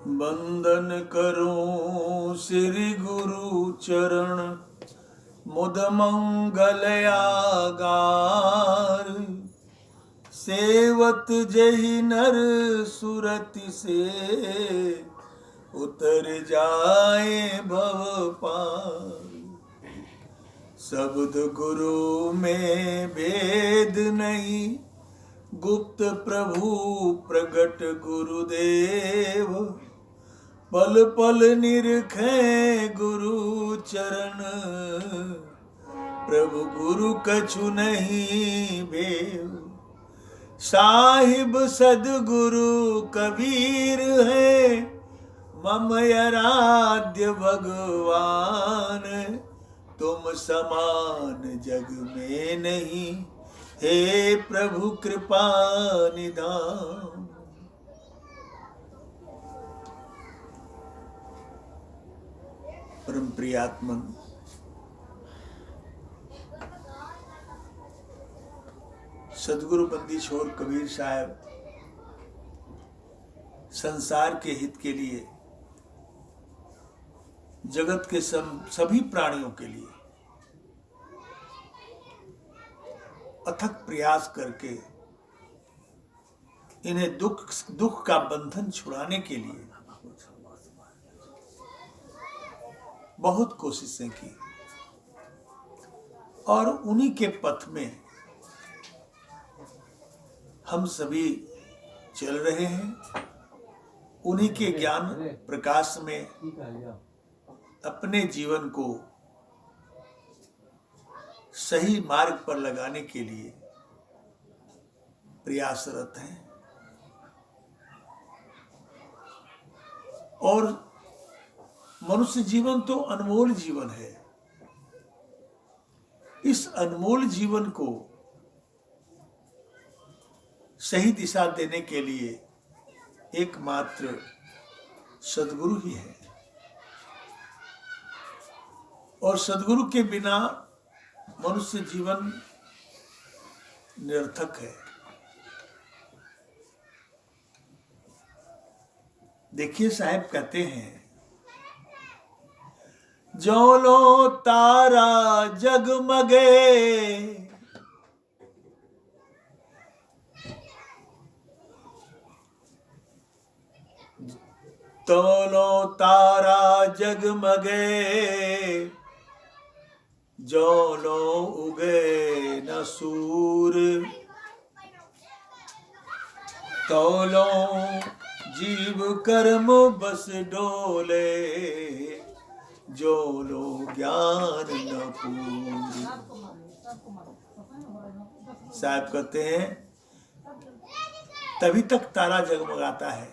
बंदन करूं श्री गुरु चरण, मुद मंगल आगार। सेवत जहि नर सुरति से, उतर जाए भव पार। शब्द गुरु में भेद नहीं, गुप्त प्रभु प्रगट गुरुदेव। पल पल निरखे गुरु चरण, प्रभु गुरु कछु नहीं भेव। साहिब सदगुरु कबीर है, मम आराध्य भगवान। तुम समान जग में नहीं, हे प्रभु कृपा निधान। परम प्रियात्मन सदगुरु बंदी छोर कबीर साहब संसार के हित के लिए, जगत के सभी प्राणियों के लिए अथक प्रयास करके इन्हें दुख का बंधन छुड़ाने के लिए बहुत कोशिशें की, और उन्हीं के पथ में हम सभी चल रहे हैं। उन्हीं के ज्ञान प्रकाश में अपने जीवन को सही मार्ग पर लगाने के लिए प्रयासरत हैं। और मनुष्य जीवन तो अनमोल जीवन है। इस अनमोल जीवन को सही दिशा देने के लिए एकमात्र सदगुरु ही है, और सदगुरु के बिना मनुष्य जीवन निरर्थक है। देखिए साहब कहते हैं, जो लो तारा जगमगे, तो लो तारा जगमगे, जो लो उगे न सूर। तो लो जीव कर्म बस डोले, जो लो ज्ञान न पूर। साहब कहते हैं, तभी तक तारा जगमगाता है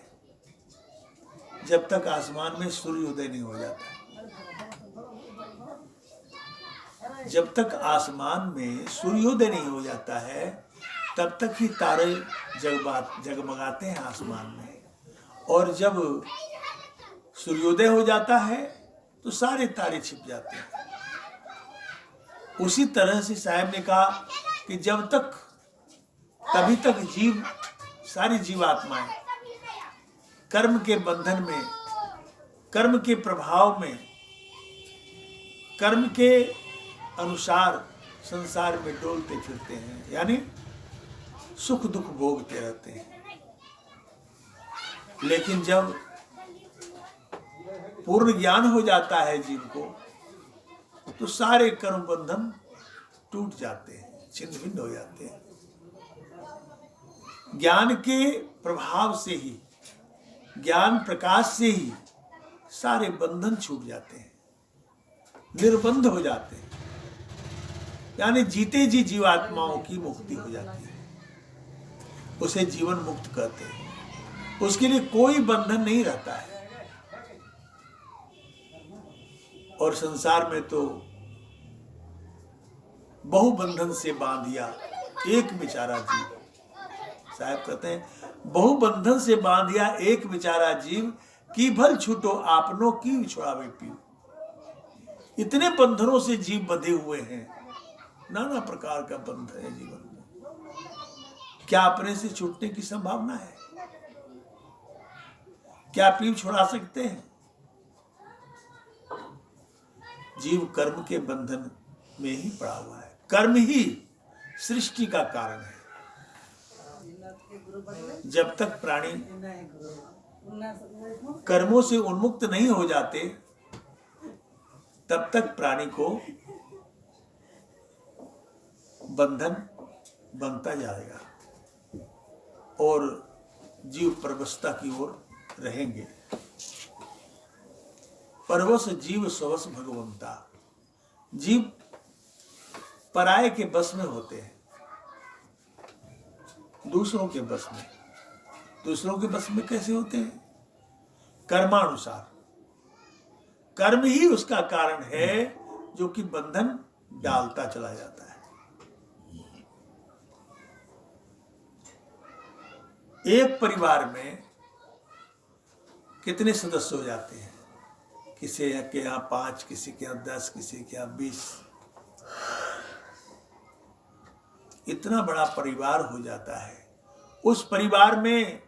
जब तक आसमान में सूर्योदय नहीं हो जाता। जब तक आसमान में सूर्योदय नहीं हो जाता है, तब तक ही तारे जगमगाते हैं आसमान में। और जब सूर्योदय हो जाता है तो सारे तारे छिप जाते हैं। उसी तरह से साहब ने कहा कि जब तक, तभी तक जीव, सारी जीवात्माएं कर्म के बंधन में, कर्म के प्रभाव में, कर्म के अनुसार संसार में डोलते फिरते हैं, यानी सुख दुख भोगते रहते हैं। लेकिन जब पूर्ण ज्ञान हो जाता है जीव को, तो सारे कर्म बंधन टूट जाते हैं, छिन्न भिन्न हो जाते हैं। ज्ञान के प्रभाव से ही, ज्ञान प्रकाश से ही सारे बंधन छूट जाते हैं, निर्बंध हो जाते हैं। यानी जीते जी जीवात्माओं की मुक्ति हो जाती है। उसे जीवन मुक्त कहते हैं। उसके लिए कोई बंधन नहीं रहता है। और संसार में तो बहुबंधन से बांधिया एक बेचारा जीव। साहब कहते हैं, बहुबंधन से बांधिया एक बेचारा जीव, की भल छूटो आपनों की छुड़ावे पीव। इतने बंधनों से जीव बंधे हुए हैं, नाना प्रकार का बंधन है जीवन में। क्या अपने से छूटने की संभावना है? क्या पीप छुड़ा सकते हैं? जीव कर्म के बंधन में ही पड़ा हुआ है। कर्म ही सृष्टि का कारण है। जब तक प्राणी कर्मों से उन्मुक्त नहीं हो जाते, तब तक प्राणी को बंधन बनता जाएगा और जीव परवशता की ओर रहेंगे। परवश जीव स्वश भगवंता। जीव पराये के बस में होते हैं, दूसरों के बस में। दूसरों के बस में कैसे होते हैं? कर्मानुसार। कर्म ही उसका कारण है जो कि बंधन डालता चला जाता है। एक परिवार में कितने सदस्य हो जाते हैं? किसी के यहाँ 5, किसी के यहाँ 10, किसी के यहाँ 20। इतना बड़ा परिवार हो जाता है। उस परिवार में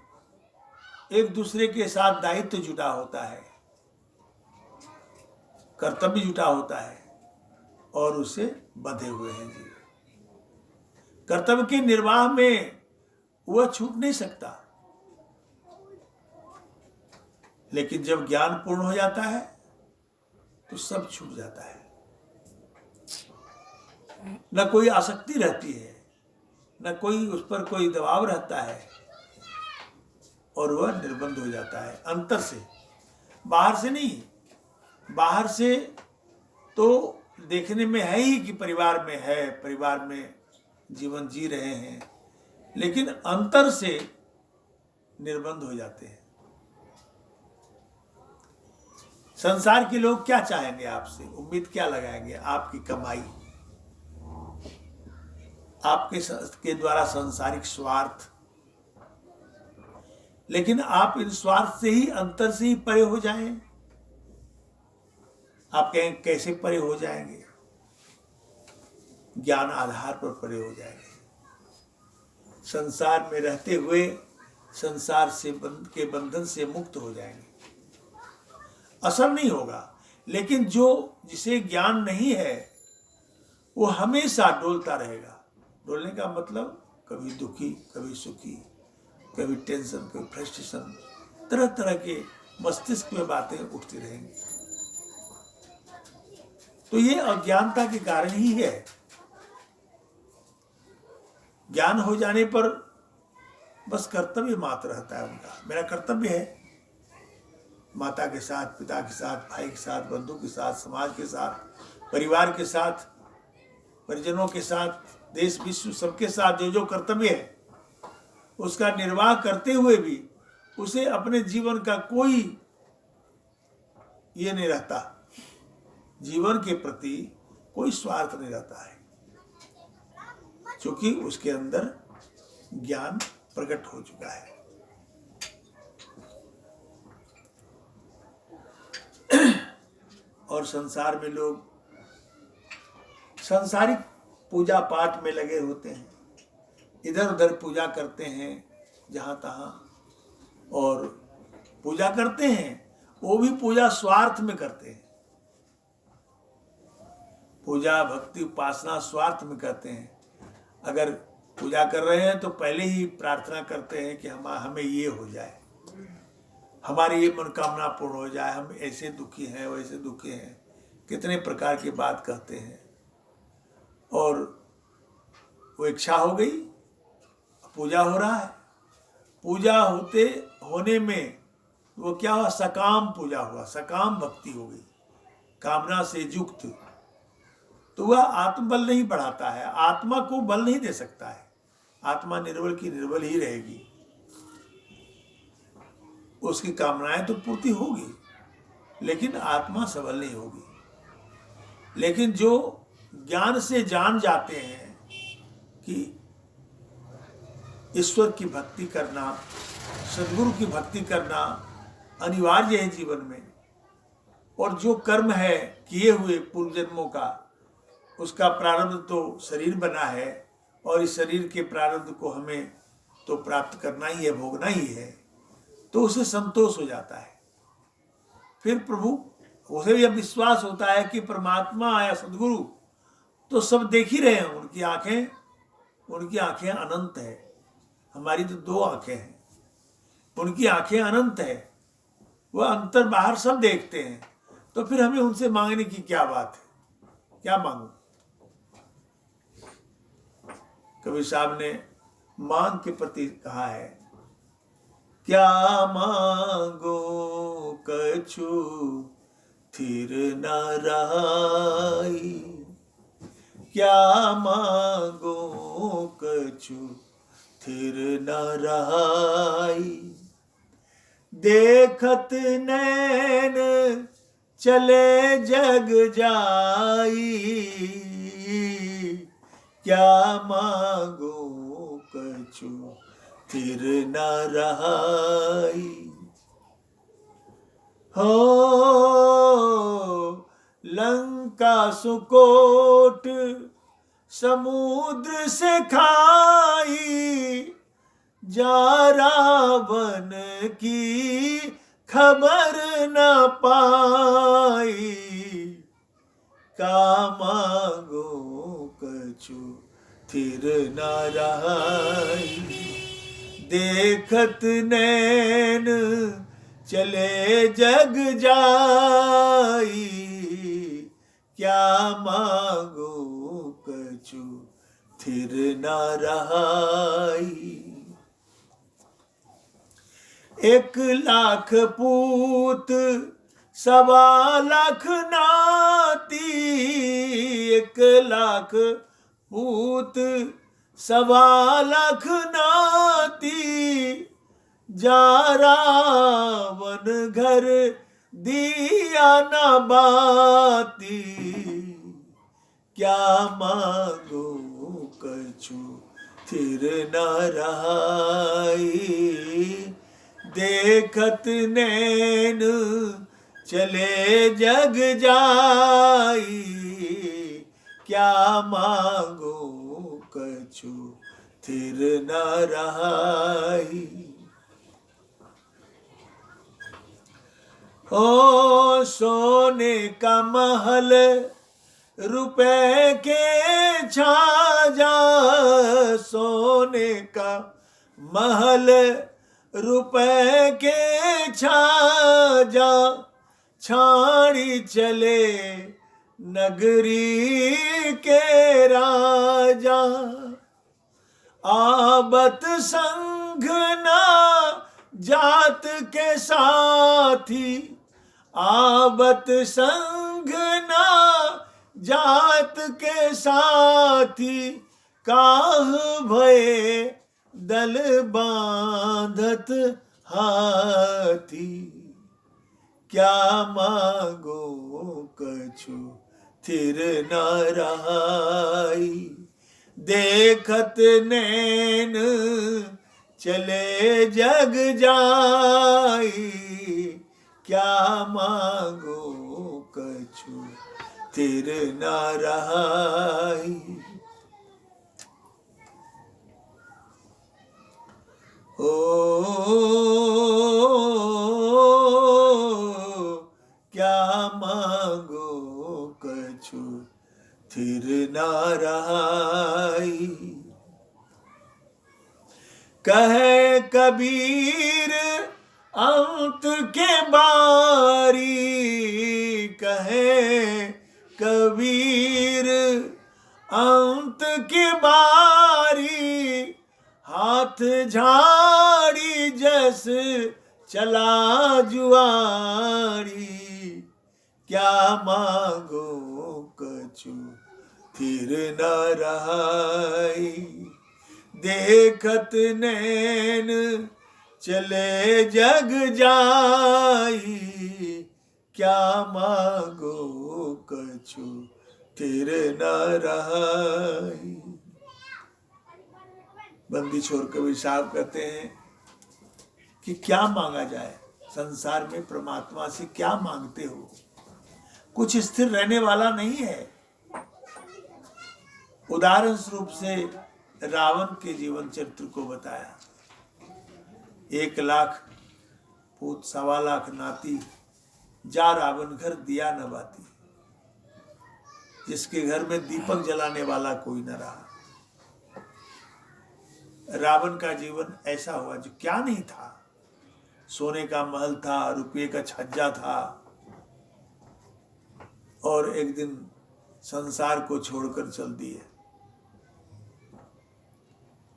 एक दूसरे के साथ दायित्व जुटा होता है, कर्तव्य जुटा होता है और उसे बंधे हुए हैं जीव। कर्तव्य के निर्वाह में वह छूट नहीं सकता, लेकिन जब ज्ञान पूर्ण हो जाता है तो सब छूट जाता है। न कोई आसक्ति रहती है, न कोई उस पर कोई दबाव रहता है और वह निर्बंध हो जाता है अंतर से। बाहर से नहीं। बाहर से तो देखने में है ही कि परिवार में है, परिवार में जीवन जी रहे हैं, लेकिन अंतर से निर्बंध हो जाते हैं। संसार के लोग क्या चाहेंगे आपसे? उम्मीद क्या लगाएंगे? आपकी कमाई, आपके द्वारा सांसारिक स्वार्थ। लेकिन आप इन स्वार्थ से ही, अंतर से ही परे हो जाएं। आप कहें कैसे परे हो जाएंगे? ज्ञान आधार पर परे हो जाएंगे। संसार में रहते हुए संसार से के बंधन से मुक्त हो जाएंगे। असर नहीं होगा। लेकिन जिसे ज्ञान नहीं है वो हमेशा डोलता रहेगा। डोलने का मतलब कभी दुखी, कभी सुखी, कभी टेंशन, कभी फ्रस्ट्रेशन, तरह तरह के मस्तिष्क में बातें उठती रहेंगी। तो ये अज्ञानता के कारण ही है। ज्ञान हो जाने पर बस कर्तव्य मात्र रहता है उनका। मेरा कर्तव्य है माता के साथ, पिता के साथ, भाई के साथ, बंधु के साथ, समाज के साथ, परिवार के साथ, परिजनों के साथ, देश विश्व सबके साथ जो कर्तव्य है उसका निर्वाह करते हुए भी उसे अपने जीवन का कोई ये नहीं रहता। जीवन के प्रति कोई स्वार्थ नहीं रहता है, क्योंकि उसके अंदर ज्ञान प्रकट हो चुका है। और संसार में लोग सांसारिक पूजा पाठ में लगे होते हैं, इधर उधर पूजा करते हैं जहाँ तहाँ, और पूजा करते हैं वो भी पूजा स्वार्थ में करते हैं। पूजा, भक्ति, उपासना स्वार्थ में करते हैं। अगर पूजा कर रहे हैं तो पहले ही प्रार्थना करते हैं कि हमें ये हो जाए, हमारी ये मनोकामना पूर्ण हो जाए, हम ऐसे दुखी हैं, वैसे दुखी हैं, कितने प्रकार की बात कहते हैं। और वो इच्छा हो गई, पूजा हो रहा है। पूजा होने में वो क्या हुआ? सकाम पूजा हुआ, सकाम भक्ति हो गई, कामना से युक्त। तो वह आत्मबल नहीं बढ़ाता है, आत्मा को बल नहीं दे सकता है। आत्मा निर्बल की निर्बल ही रहेगी। उसकी कामनाएं तो पूर्ति होगी, लेकिन आत्मा सबल नहीं होगी। लेकिन जो ज्ञान से जान जाते हैं कि ईश्वर की भक्ति करना, सद्गुरु की भक्ति करना अनिवार्य है जीवन में, और जो कर्म है किए हुए पूर्व जन्मों का, उसका प्रारब्ध तो शरीर बना है, और इस शरीर के प्रारब्ध को हमें तो प्राप्त करना ही है, भोगना ही है। तो उसे संतोष हो जाता है। फिर प्रभु उसे भी अब विश्वास होता है कि परमात्मा आया सदगुरु तो सब देख ही रहे हैं, उनकी आंखें अनंत है, हमारी तो 2 आंखें हैं, उनकी आंखें अनंत है, वह अंतर बाहर सब देखते हैं। तो फिर हमें उनसे मांगने की क्या बात है, क्या मांगू। कबीर साहब ने मांग के प्रति कहा है, क्या मांगो कछु थिर न रहाई, क्या मांगो कछु थिर न रहाई, देखत नैन चले जग जाई, क्या मांगो कछु थिर न रहाई। हो लंका सुकोट समुद्र से खाई, जा रावण की खबर न पाई, का मांगो कछु थिर न रहाई, देखत नैन चले जग जाई, क्या मांगो कछु थिर न रहाई। 1,00,000 पूत 1,25,000 नाती, 1,00,000 पूत 1,25,000 नाती, जा रावण घर दिया न बाती, क्या मांगो कछु थिर न रहाई, देखत नैन चले जग जाई, क्या मांगो कछु थिर न रहाई। ओ सोने का महल रुपए के छाजा, सोने का महल रुपए के छाजा, छाड़ी चले नगरी के राजा, आबत संग ना जात के साथी, आबत संग ना जात के साथी, काह भये दल बांधत हाथी, क्या मांगो कछु थिर न रहाई, देखत नैन चले जग जाई, क्या मांगो कछु थिर न रहाई। ओ क्या मांगो कछु थिर न रहाई, कहे कबीर अंत के बारी, कहे कबीर अंत के बारी, हाथ झाड़ी जस चला जुआरी, क्या मांगो कछु थिर न रहाई, देखत नैन चले जग जाई, क्या मांगो कछु थिर न रहाई। बंदी छोर कबीर साहब कहते हैं कि क्या मांगा जाए, संसार में परमात्मा से क्या मांगते हो, कुछ स्थिर रहने वाला नहीं है। उदाहरण स्वरूप से रावण के जीवन चरित्र को बताया। 1,00,000 पूत 1.25 लाख नाती, जा रावण घर दिया न बाती। जिसके घर में दीपक जलाने वाला कोई न रहा। रावण का जीवन ऐसा हुआ जो क्या नहीं था। सोने का महल था, रुपये का छज्जा था, और एक दिन संसार को छोड़कर चल दिए।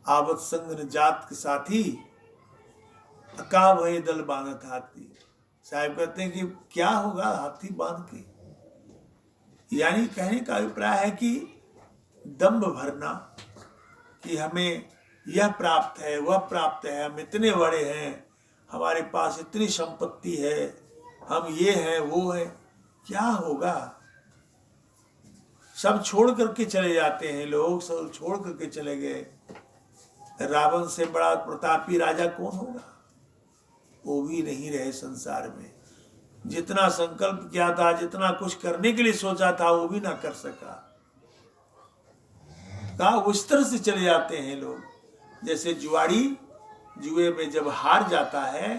आवत संग न जात के साथी, अका भय दल बांधत हाथी। साहब कहते हैं कि क्या होगा हाथी बांध के, यानी कहने का अभिप्राय है कि दंभ भरना कि हमें यह प्राप्त है, वह प्राप्त है, हम इतने बड़े हैं, हमारे पास इतनी संपत्ति है, हम ये हैं वो है। क्या होगा? सब छोड़ करके चले जाते हैं लोग, सब छोड़ करके चले गए। रावण से बड़ा प्रतापी राजा कौन होगा? वो भी नहीं रहे संसार में। जितना संकल्प किया था, जितना कुछ करने के लिए सोचा था, वो भी ना कर सका। कहा उस तरह से चले जाते हैं लोग। जैसे जुआड़ी जुए में जब हार जाता है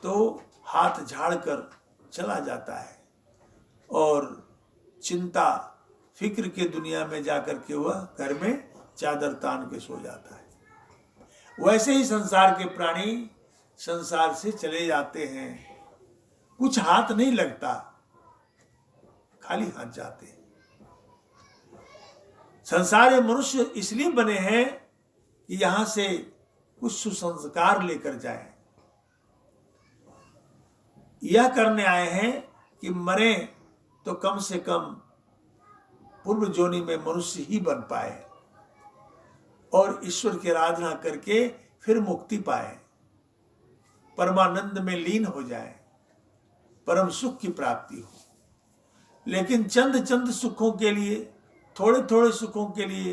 तो हाथ झाड़ कर चला जाता है और चिंता फिक्र के दुनिया में जाकर के वह घर में चादर तान के सो जाता है। वैसे ही संसार के प्राणी संसार से चले जाते हैं। कुछ हाथ नहीं लगता, खाली हाथ जाते हैं। संसार में मनुष्य इसलिए बने हैं कि यहां से कुछ सुसंस्कार लेकर जाएं। यह करने आए हैं कि मरे तो कम से कम पूर्व जोनि में मनुष्य ही बन पाए और ईश्वर की आराधना करके फिर मुक्ति पाए, परमानंद में लीन हो जाए, परम सुख की प्राप्ति हो। लेकिन चंद चंद सुखों के लिए, थोड़े थोड़े सुखों के लिए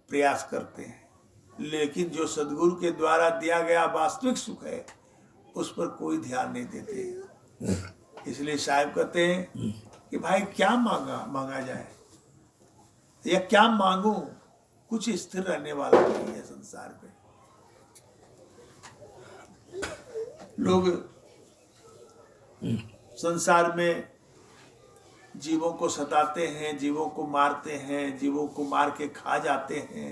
प्रयास करते हैं, लेकिन जो सदगुरु के द्वारा दिया गया वास्तविक सुख है उस पर कोई ध्यान नहीं देते। इसलिए साहब कहते हैं कि भाई क्या मांगा जाए या क्या मांगू, कुछ स्थिर रहने वाला नहीं है संसार में। लोग संसार में जीवों को सताते हैं, जीवों को मारते हैं, जीवों को मार के खा जाते हैं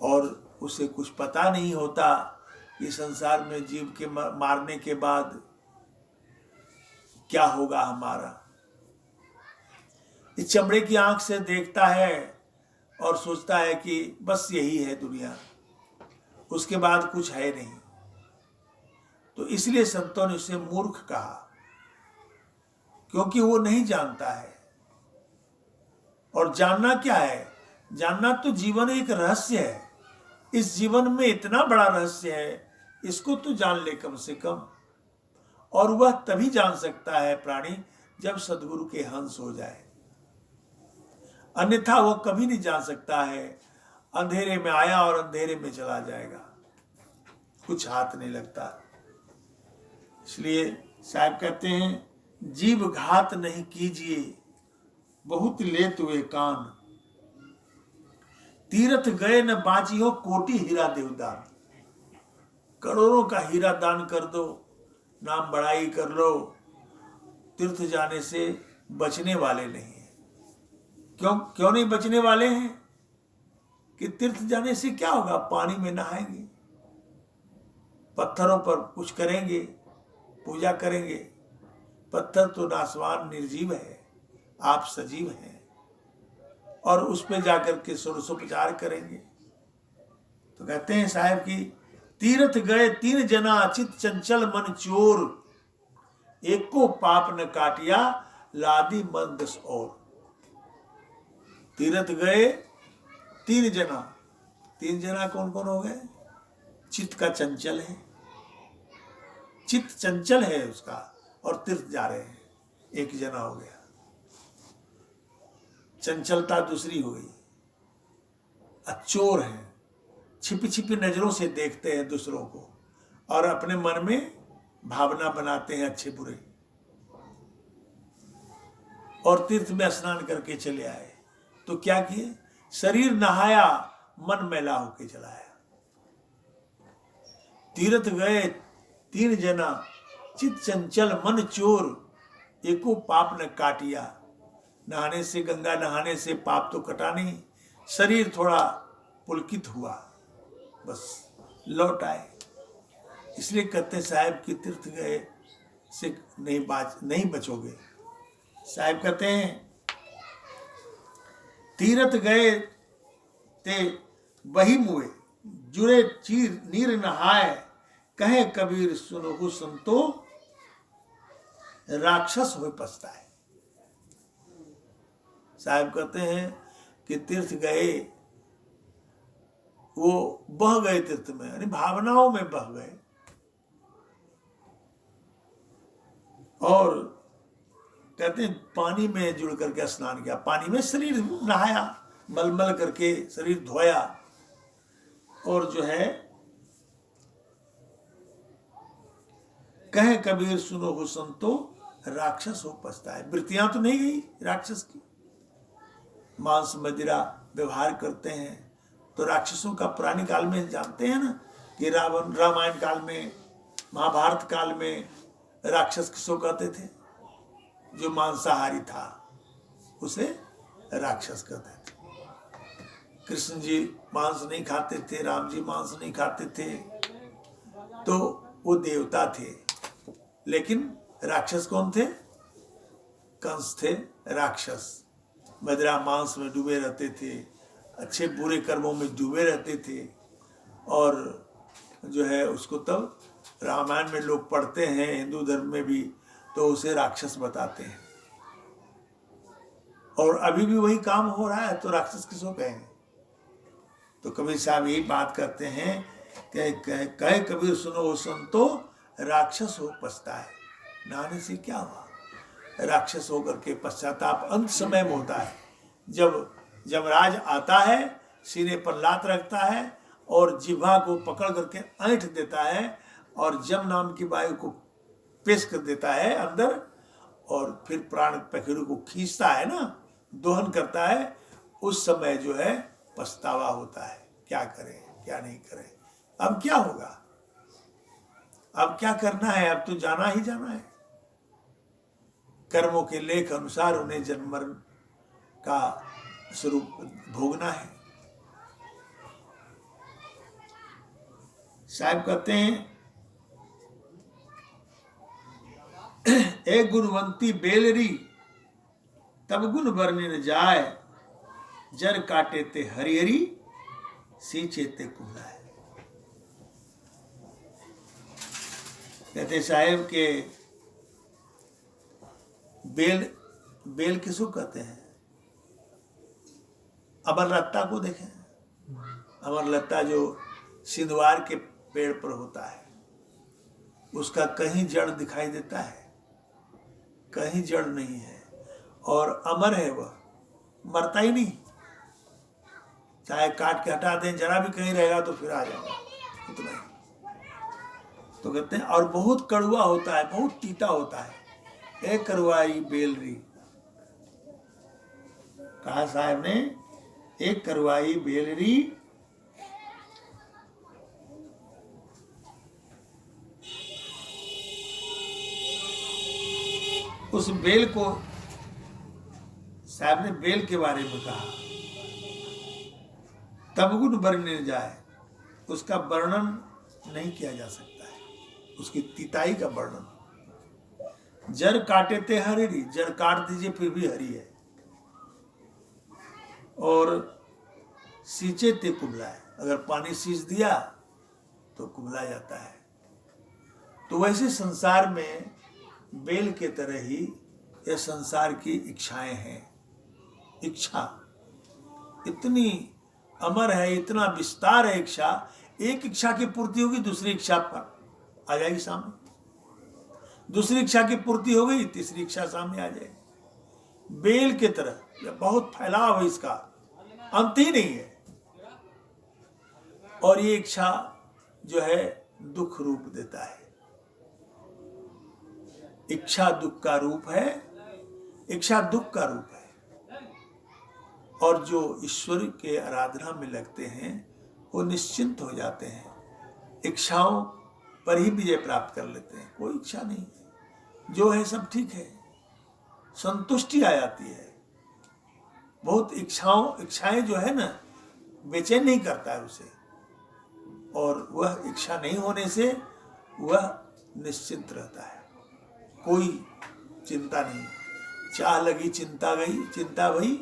और उसे कुछ पता नहीं होता कि संसार में जीव के मारने के बाद क्या होगा हमारा। इस चमड़े की आंख से देखता है और सोचता है कि बस यही है दुनिया, उसके बाद कुछ है नहीं। तो इसलिए संतों ने उसे मूर्ख कहा, क्योंकि वो नहीं जानता है। और जानना क्या है? जानना तो जीवन एक रहस्य है। इस जीवन में इतना बड़ा रहस्य है, इसको तो जान ले कम से कम। और वह तभी जान सकता है प्राणी जब सदगुरु के हंस हो जाए, अन्यथा वह कभी नहीं जान सकता है। अंधेरे में आया और अंधेरे में चला जाएगा, कुछ हाथ नहीं लगता। इसलिए साहब कहते हैं जीव घात नहीं कीजिए, बहुत लेत हुए कान, तीर्थ गए न बाजियो कोटि हीरा देवदान। करोड़ों का हीरा दान कर दो, नाम बड़ाई कर लो, तीर्थ जाने से बचने वाले नहीं है। क्यों नहीं बचने वाले हैं? कि तीर्थ जाने से क्या होगा? पानी में नहाएंगे, पत्थरों पर कुछ करेंगे, पूजा करेंगे। पत्थर तो नासवान निर्जीव है, आप सजीव हैं, और उस पे जाकर के षोडशोपचार करेंगे। तो कहते हैं साहब की तीर्थ गए 3 जना, चित चंचल मन चोर, एक को पाप न काटिया, लादी मन 10 और। तीर्थ गए 3 जना। 3 जना कौन कौन हो गए? चित्त का चंचल है, चित्त चंचल है उसका, और तीर्थ जा रहे हैं, 1 जना हो गया। चंचलता दूसरी हो गई। चोर हैं, छिपी छिपी नजरों से देखते हैं दूसरों को और अपने मन में भावना बनाते हैं अच्छे बुरे। और तीर्थ में स्नान करके चले आए तो क्या किए? शरीर नहाया, मन मैला होके चलाया। तीर्थ गए 3 जना, चित चंचल मन चोर, एको पाप न काटिया। नहाने से, गंगा नहाने से पाप तो कटा नहीं, शरीर थोड़ा पुलकित हुआ, बस लौट आए। इसलिए कहते साहब कि तीर्थ गए से नहीं बचोगे। साहब कहते हैं तीर्थ गए ते वही मुए, जुरे चीर नीर नहाए, कहे कबीर सुनहु संतो, राक्षस हो पछताए। साहब कहते हैं कि तीर्थ गए, वो बह गए तीर्थ में, यानी भावनाओं में बह गए, और कहते हैं पानी में जुड़ करके स्नान किया, पानी में शरीर नहाया, मलमल करके शरीर धोया, और जो है कहे कबीर सुनो हो संतो, राक्षस हो पछताए। वृत्तियां तो नहीं गई राक्षस की, मांस मदिरा व्यवहार करते हैं तो राक्षसों का पुरानी काल में जानते हैं ना कि रामायण काल में, महाभारत काल में राक्षस किसको कहते थे? जो मांसाहारी था उसे राक्षस कहते थे। कृष्ण जी मांस नहीं खाते थे, राम जी मांस नहीं खाते थे, तो वो देवता थे। लेकिन राक्षस कौन थे? कंस थे राक्षस। मदिरा मांस में डूबे रहते थे, अच्छे बुरे कर्मों में डूबे रहते थे, और जो है उसको तब रामायण में लोग पढ़ते हैं, हिंदू धर्म में भी, तो उसे राक्षस बताते हैं। और अभी भी वही काम हो रहा है, तो राक्षस किसको कहेंगे? तो कबीर साहब यही बात करते हैं कि कहे कबीर सुनो संतो, राक्षस हो पछताए। नहाने से क्या हुआ? राक्षस होकर के पश्चाताप अंत समय में होता है, जब यमराज आता है, सीने पर लात रखता है और जिह्वा को पकड़ करके ऐंठ देता है, और जम नाम की वायु को पेश कर देता है अंदर, और फिर प्राण पखेरु को खींचता है ना, दोहन करता है। उस समय जो है पछतावा होता है, क्या करें क्या नहीं करें, अब क्या होगा, अब क्या करना है, अब तो जाना ही जाना है। कर्मों के लेख अनुसार उन्हें जन्म मरण का स्वरूप भोगना है। साहब कहते हैं एक गुणवंती बेलरी, तब गुण बरने न जाए, जर काटे ते हरिहरी, सींचे ते कुम्हलाए। कहते साहेब के बेल किसको कहते हैं? अमरलता को देखें, अमरलता जो सिंधवार के पेड़ पर होता है, उसका कहीं जड़ दिखाई देता है, कहीं जड़ नहीं है, और अमर है, वह मरता ही नहीं। चाहे काट के हटा दें, जरा भी कहीं रहेगा तो फिर आ जाएगा, उतना ही। तो कहते हैं, और बहुत कड़वा होता है, बहुत तीता होता है। एक करवाई बेलरी, कहा साहब ने, एक करवाई बेलरी, उस बेल को, साहब ने बेल के बारे में कहा, तब गुण बरने जाए, उसका वर्णन नहीं किया जा सकता है, उसकी तीताई का वर्णन। जड़ काटे ते हरी, जड़ काट दीजिए फिर भी हरी है, और सींचे ते कुम्हलाए, अगर पानी सींच दिया तो कुम्हला जाता है। तो वैसे संसार में बेल के तरह ही यह संसार की इच्छाएं हैं। इच्छा इतनी अमर है, इतना विस्तार है इच्छा, एक इच्छा की पूर्ति होगी, दूसरी इच्छा पर आ जाएगी सामने, दूसरी इच्छा की पूर्ति हो गई, तीसरी इच्छा सामने आ जाएगी। बेल के तरह यह बहुत फैलाव है, इसका अंत ही नहीं है। और ये इच्छा जो है दुख रूप देता है। इच्छा दुख का रूप है, इच्छा दुख का रूप है। और जो ईश्वर के आराधना में लगते हैं वो निश्चिंत हो जाते हैं। इच्छाओं पर ही विजय प्राप्त कर लेते हैं। कोई इच्छा नहीं, जो है सब ठीक है, संतुष्टि आ जाती है। बहुत इच्छाएं जो है ना, बेचैन नहीं करता है उसे, और वह इच्छा नहीं होने से वह निश्चिंत रहता है, कोई चिंता नहीं। चाह लगी चिंता गई, चिंता भई।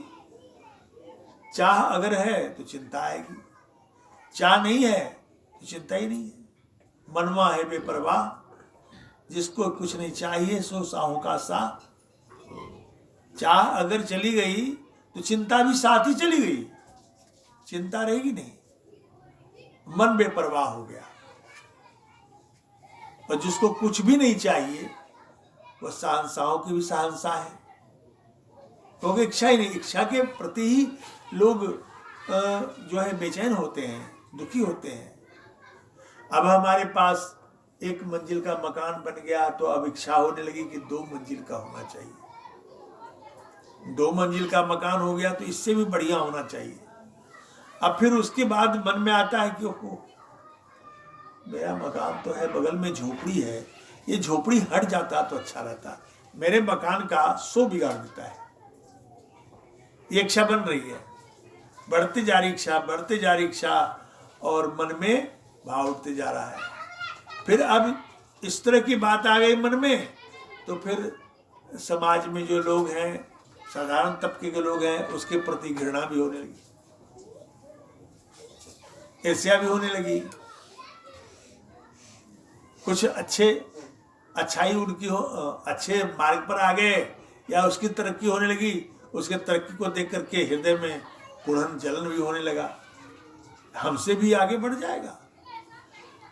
चाह अगर है तो चिंता आएगी, चाह नहीं है तो चिंता ही नहीं है। मनवा है बेपरवाह, जिसको कुछ नहीं चाहिए सो साहों का सा। चाह अगर चली गई तो चिंता भी साथ ही चली गई, चिंता रहेगी नहीं, मन बेपरवाह हो गया। और जिसको कुछ भी नहीं चाहिए वह शहंशाहों की भी शहंशाह है, क्योंकि इच्छा ही नहीं। इच्छा के प्रति ही लोग जो है बेचैन होते हैं, दुखी होते हैं। अब हमारे पास 1 मंजिल का मकान बन गया तो अब इच्छा होने लगी कि 2 मंजिल का होना चाहिए। 2 मंजिल का मकान हो गया तो इससे भी बढ़िया होना चाहिए। अब फिर उसके बाद मन में आता है कि ओहो, मेरा मकान तो है, बगल में झोपड़ी है, ये झोपड़ी हट जाता तो अच्छा रहता, मेरे मकान का शो बिगाड़ देता है। ये इच्छा बन रही है, बढ़ती जा रही इच्छा, बढ़ती जा रही इच्छा, और मन में भाव उठते जा रहा है। फिर अब इस तरह की बात आ गई मन में, तो फिर समाज में जो लोग हैं, साधारण तबके के लोग हैं, उसके प्रति घृणा भी होने लगी, ईर्ष्या भी होने लगी। कुछ अच्छाई उनकी हो, अच्छे मार्ग पर आ गए या उसकी तरक्की होने लगी, उसके तरक्की को देख करके हृदय में कुढ़न जलन भी होने लगा, हमसे भी आगे बढ़ जाएगा।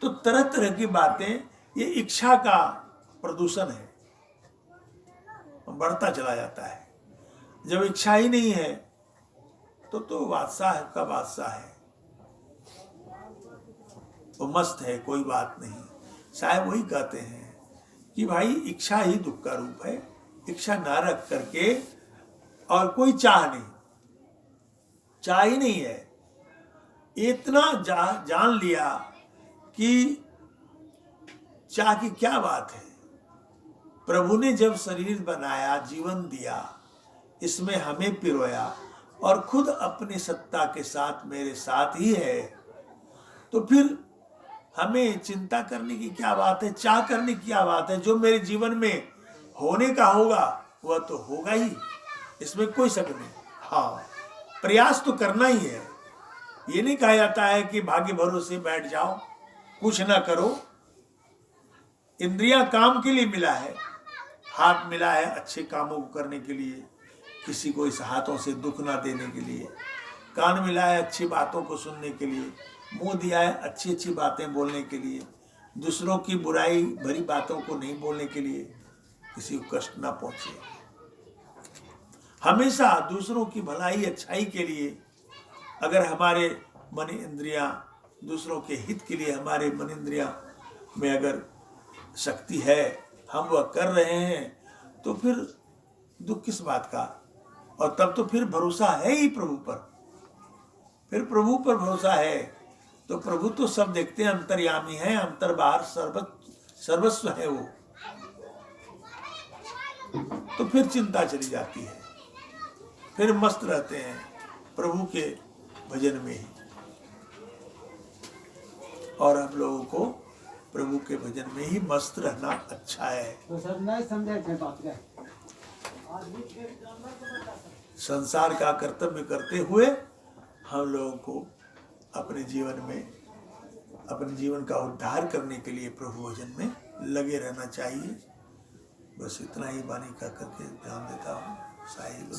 तो तरह तरह की बातें, ये इच्छा का प्रदूषण है, बढ़ता चला जाता है। जब इच्छा ही नहीं है तो बादशाह का बादशाह है, वो मस्त है, कोई बात नहीं। साहब वही कहते हैं कि भाई इच्छा ही दुख का रूप है, इच्छा ना रख करके, और कोई चाह नहीं, चाह ही नहीं है। इतना जान लिया कि चाह की क्या बात है। प्रभु ने जब शरीर बनाया, जीवन दिया, इसमें हमें पिरोया, और खुद अपनी सत्ता के साथ मेरे साथ ही है, तो फिर हमें चिंता करने की क्या बात है, चाह करने की क्या बात है। जो मेरे जीवन में होने का होगा वह तो होगा ही, इसमें कोई शक नहीं। हाँ, प्रयास तो करना ही है। ये नहीं कहा जाता है कि भाग्य भरोसे बैठ जाओ, कुछ ना करो। इंद्रियां काम के लिए मिला है, हाथ मिला है अच्छे कामों को करने के लिए, किसी को इस हाथों से दुख ना देने के लिए। कान मिला है अच्छी बातों को सुनने के लिए, मुंह दिया है अच्छी अच्छी बातें बोलने के लिए, दूसरों की बुराई भरी बातों को नहीं बोलने के लिए, किसी को कष्ट ना पहुंचे। हमेशा दूसरों की भलाई अच्छाई के लिए, अगर हमारे मन इंद्रियां दूसरों के हित के लिए, हमारे मन इंद्रियां में अगर शक्ति है, हम वह कर रहे हैं, तो फिर दुख किस बात का। और तब तो फिर भरोसा है ही प्रभु पर, फिर प्रभु पर भरोसा है। तो प्रभु तो सब देखते हैं, अंतर्यामी है, अंतर बाहर सर्वस्व है वो। तो फिर चिंता चली जाती है, फिर मस्त रहते हैं प्रभु के भजन में ही। और हम लोगों को प्रभु के भजन में ही मस्त रहना अच्छा है। तो सब नहीं समझे बात का। संसार का कर्तव्य करते हुए हम लोगों को अपने जीवन में, अपने जीवन का उद्धार करने के लिए प्रभु भजन में लगे रहना चाहिए। बस इतना ही वाणी का करके ध्यान देता हूँ। साहिब